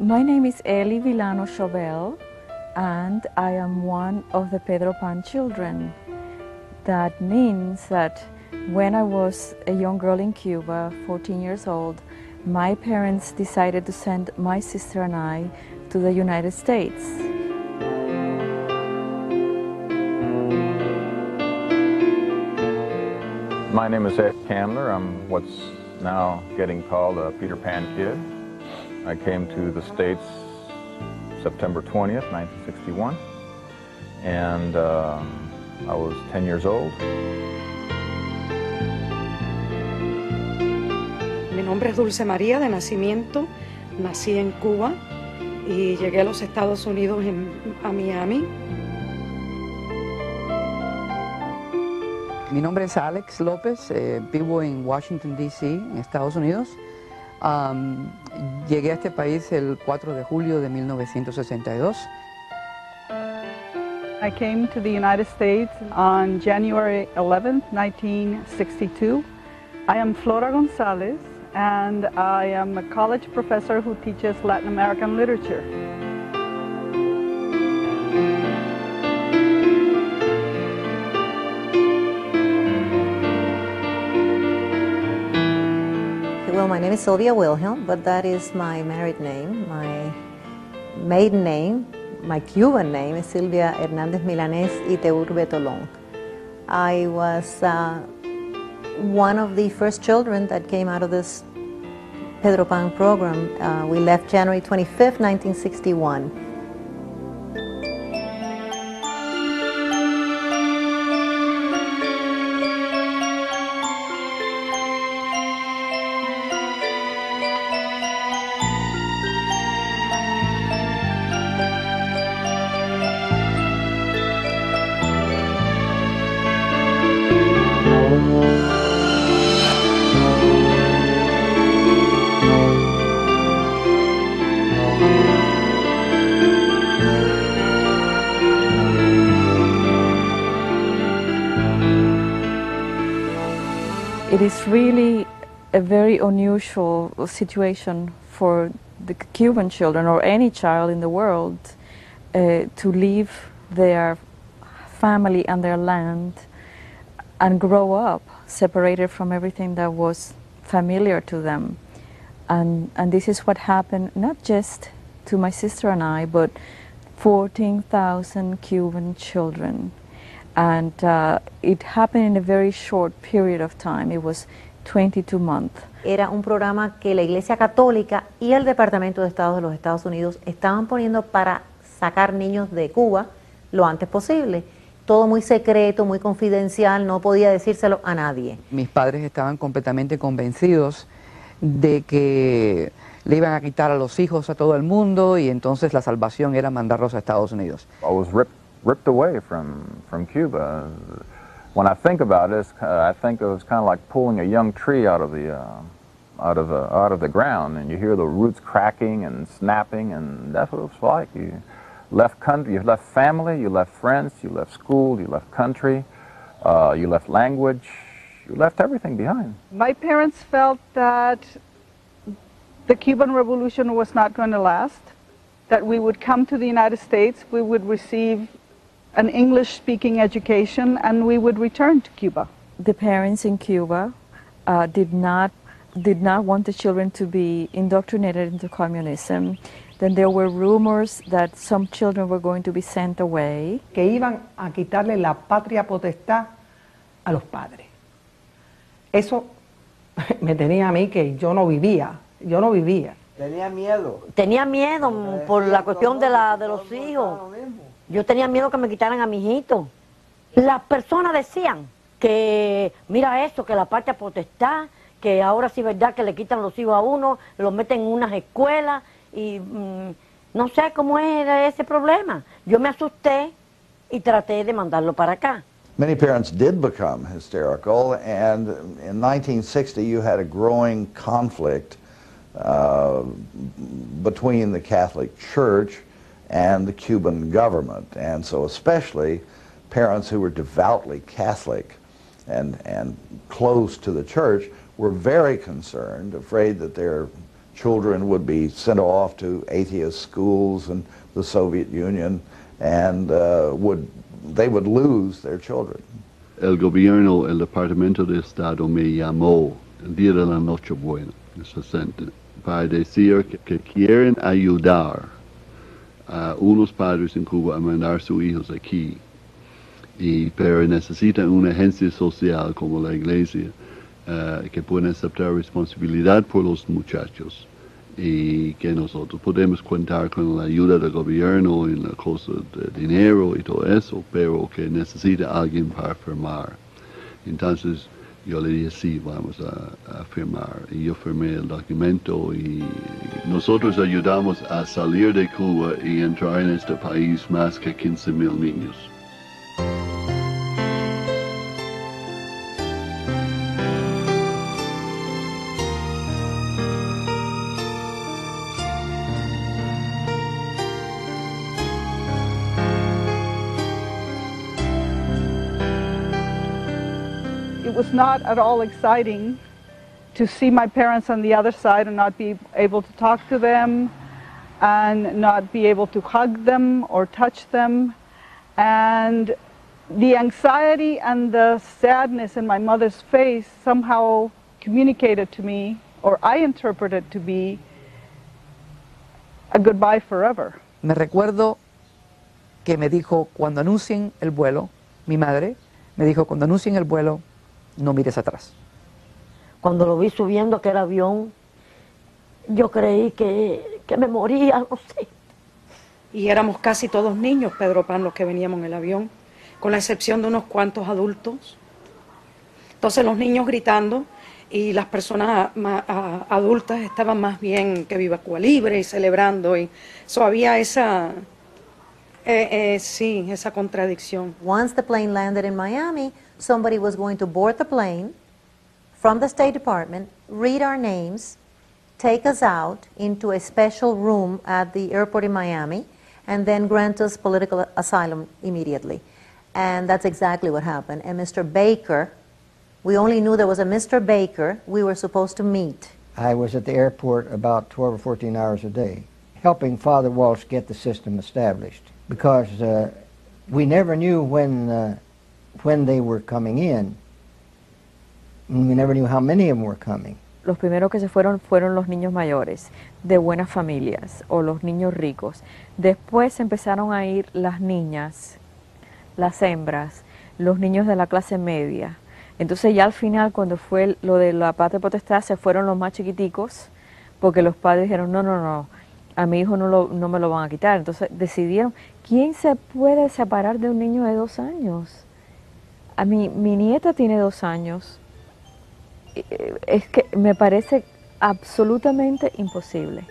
My name is Eli Villano Chauvel, and I am one of the Pedro Pan children. That means that when I was a young girl in Cuba, 14 years old, my parents decided to send my sister and I to the United States. My name is Ed Candler. I'm what's now getting called a Peter Pan kid. I came to the States September 20th, 1961, and I was 10 years old. Mi nombre es Dulce María, de nacimiento. Nací en Cuba y llegué a los Estados Unidos a Miami. Mi nombre es Alex López, vivo en Washington, D.C., en Estados Unidos. Llegué a este país el 4 de julio de 1962. I came to the United States on January 11th, 1962. I am Flora Gonzalez, and I am a college professor who teaches Latin American literature. Well, my name is Sylvia Wilhelm, but that is my married name. My maiden name, my Cuban name, is Silvia Hernández Milanés Iteurbe Tolón. I was one of the first children that came out of this Pedro Pan program. We left January 25th, 1961. It is really a very unusual situation for the Cuban children or any child in the world to leave their family and their land and grow up separated from everything that was familiar to them. And this is what happened not just to my sister and I, but 14,000 Cuban children. And it happened in a very short period of time. It was 22 months. Era un programa que la Iglesia Católica y el Departamento de Estado de los Estados Unidos estaban poniendo para sacar niños de Cuba lo antes posible. Todo muy secreto, muy confidencial, no podía decírselo a nadie. Mis padres estaban completamente convencidos de que le iban a quitar a los hijos a todo el mundo y entonces la salvación era mandarlos a Estados Unidos. I was ripped away from Cuba. When I think about it, I think it was kind of like pulling a young tree out of the ground, and you hear the roots cracking and snapping, and that's what it was like. You left country, you left family, you left friends, you left school, you left country, you left language, you left everything behind. My parents felt that the Cuban Revolution was not going to last, that we would come to the United States, we would receive an English-speaking education, and we would return to Cuba. The parents in Cuba did not want the children to be indoctrinated into communism. Then there were rumors that some children were going to be sent away. Que iban a quitarle la patria potestad a los padres. Eso me tenía a mí que yo no vivía. Tenía miedo. Tenía miedo por la cuestión de los hijos. Yo tenía miedo que me quitaran a mi hijito. Las personas decían que, mira eso, que la patria potestad, que ahora sí es verdad que le quitan los hijos a uno, los meten en unas escuelas y no sé cómo era ese problema. Yo me asusté y traté de mandarlo para acá. Many parents did become hysterical, and in 1960 you had a growing conflict between the Catholic Church and the Cuban government, and so especially parents who were devoutly Catholic and close to the church were very concerned, afraid that their children would be sent off to atheist schools in the Soviet Union, and they would lose their children. El gobierno, el Departamento de Estado me llamó el día de la Nochebuena, el 60, para decir que quieren ayudar a unos padres en Cuba a mandar sus hijos aquí, pero necesitan una agencia social como la iglesia que pueda aceptar responsabilidad por los muchachos y que nosotros podemos contar con la ayuda del gobierno en la cosa de dinero y todo eso, pero que necesita alguien para firmar. Entonces yo le dije, sí, vamos a firmar. Y yo firmé el documento y nosotros ayudamos a salir de Cuba y entrar en este país más que 15,000 niños. It was not at all exciting to see my parents on the other side and not be able to talk to them and not be able to hug them or touch them. And the anxiety and the sadness in my mother's face somehow communicated to me, or I interpreted to be, a goodbye forever. Me recuerdo que me dijo, cuando anuncien el vuelo, mi madre me dijo, cuando anuncien el vuelo, no mires atrás. Cuando lo vi subiendo aquel avión, yo creí que me moría, no sé. Y éramos casi todos niños, Pedro Pan, los que veníamos en el avión, con la excepción de unos cuantos adultos. Entonces los niños gritando y las personas adultas estaban más bien que viva Cuba Libre y celebrando. Y había esa, sí, esa contradicción. Once the plane landed in Miami, somebody was going to board the plane from the State Department, read our names, take us out into a special room at the airport in Miami, and then grant us political asylum immediately. And that's exactly what happened. And Mr. Baker, we only knew there was a Mr. Baker we were supposed to meet. I was at the airport about 12 or 14 hours a day, helping Father Walsh get the system established, because we never knew when they were coming in. We never knew how many of them were coming. Los primeros que se fueron los niños mayores, de buenas familias, o los niños ricos. Después empezaron a ir las niñas, las hembras, los niños de la clase media. Entonces ya al final, cuando fue lo de la patria potestad, se fueron los más chiquiticos, porque los padres dijeron, no, a mi hijo no me lo van a quitar. Entonces decidieron, ¿quién se puede separar de un niño de 2 años? Mi nieta tiene 2 años. Es que me parece absolutamente imposible.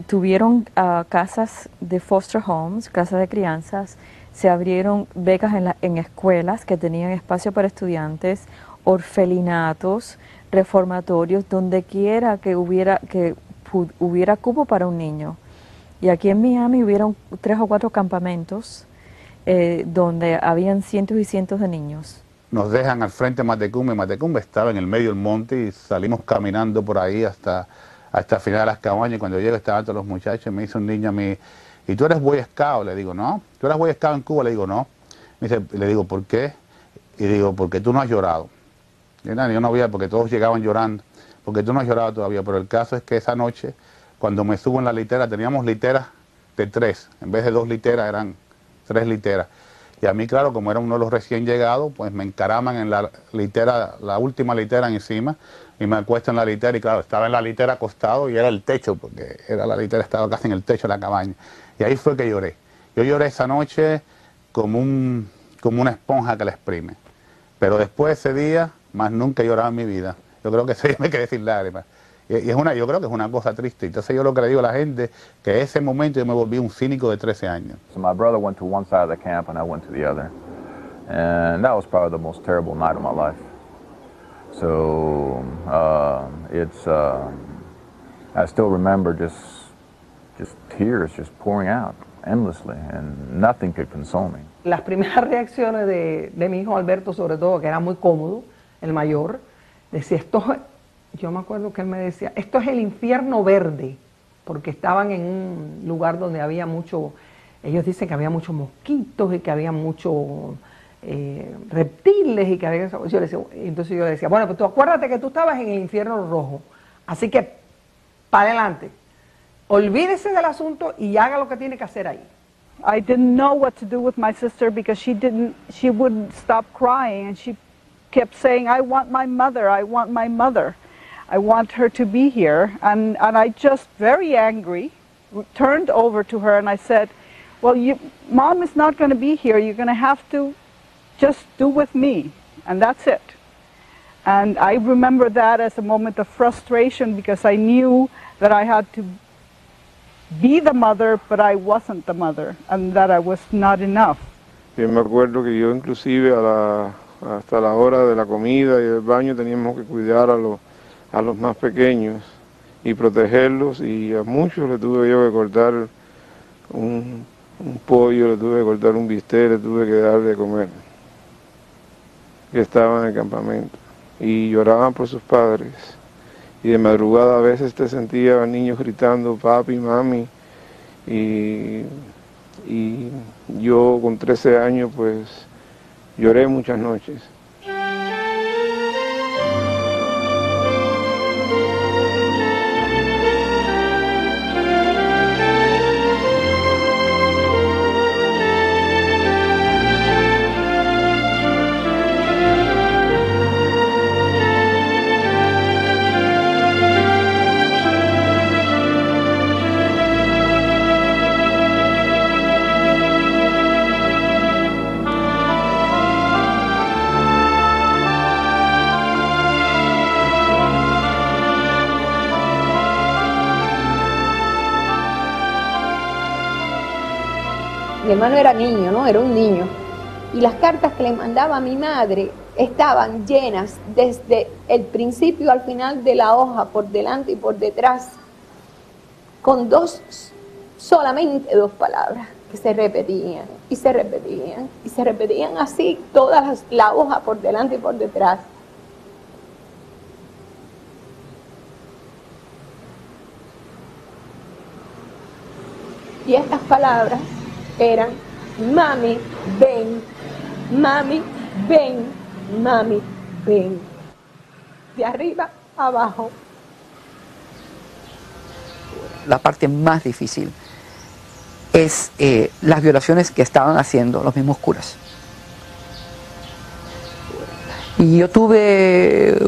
Tuvieron casas de foster homes, casas de crianzas, se abrieron becas en escuelas que tenían espacio para estudiantes, orfelinatos, reformatorios, donde quiera que hubiera cupo para un niño. Y aquí en Miami hubieron 3 o 4 campamentos donde habían cientos y cientos de niños. Nos dejan al frente de Matecumbe. Matecumbe estaba en el medio del monte y salimos caminando por ahí hasta el final de las cabañas. Y cuando llego estaban todos los muchachos. Me dice un niño a mí, ¿y tú eres Boy Scout? Le digo, no. ¿Tú eres Boy Scout en Cuba? Le digo, no. Le digo, ¿por qué? Y digo, porque tú no has llorado. Y yo no había, porque todos llegaban llorando. Porque tú no has llorado todavía. Pero el caso es que esa noche cuando me subo en la litera, teníamos literas de 3, en vez de 2 literas eran 3 literas. Y a mí, claro, como era uno de los recién llegados, pues me encaraman en la litera, la última litera encima, y me acuesto en la litera, y claro, estaba en la litera acostado y era el techo, porque la litera estaba casi en el techo de la cabaña. Y ahí fue que lloré. Yo lloré esa noche como una esponja que la exprime. Pero después de ese día, más nunca he llorado en mi vida. Yo creo que ese día me quedé sin lágrimas. Y yo creo que es una cosa triste. Entonces yo lo que le digo a la gente, que en ese momento yo me volví un cínico de 13 años. So my brother went to one side of the camp and I went to the other. And that was probably the most terrible night of my life. So I still remember just tears just pouring out endlessly and nothing could console me. Las primeras reacciones de mi hijo Alberto, sobre todo, que era muy cómodo, el mayor, decía, yo me acuerdo que él me decía, esto es el infierno verde, porque estaban en un lugar donde había mucho, ellos dicen que había muchos mosquitos y que había muchos reptiles y que había... Entonces yo le decía, bueno, pues tú acuérdate que tú estabas en el infierno rojo, así que para adelante, olvídese del asunto y haga lo que tiene que hacer ahí. I didn't know what to do with my sister because she wouldn't stop crying, and she kept saying, I want my mother, I want my mother. I want her to be here. And I just, very angry, turned over to her and I said, well, Mom is not going to be here. You're going to have to just do with me. And that's it. And I remember that as a moment of frustration because I knew that I had to be the mother, but I wasn't the mother, and that I was not enough. Yo me acuerdo que yo inclusive hasta la hora de la comida y del baño teníamos que cuidar a los más pequeños y protegerlos, y a muchos le tuve yo que cortar un pollo, le tuve que cortar un bistec, le tuve que dar de comer, que estaban en el campamento, y lloraban por sus padres. Y de madrugada a veces te sentía niños gritando papi, mami, y yo con 13 años pues lloré muchas noches. Mi hermano era niño, ¿no? Era un niño. Y las cartas que le mandaba a mi madre estaban llenas desde el principio al final de la hoja, por delante y por detrás, con solamente dos palabras que se repetían y se repetían y se repetían así toda la hoja por delante y por detrás. Y estas palabras eran: mami, ven, mami, ven, mami, ven. De arriba a abajo. La parte más difícil es las violaciones que estaban haciendo los mismos curas. Y yo tuve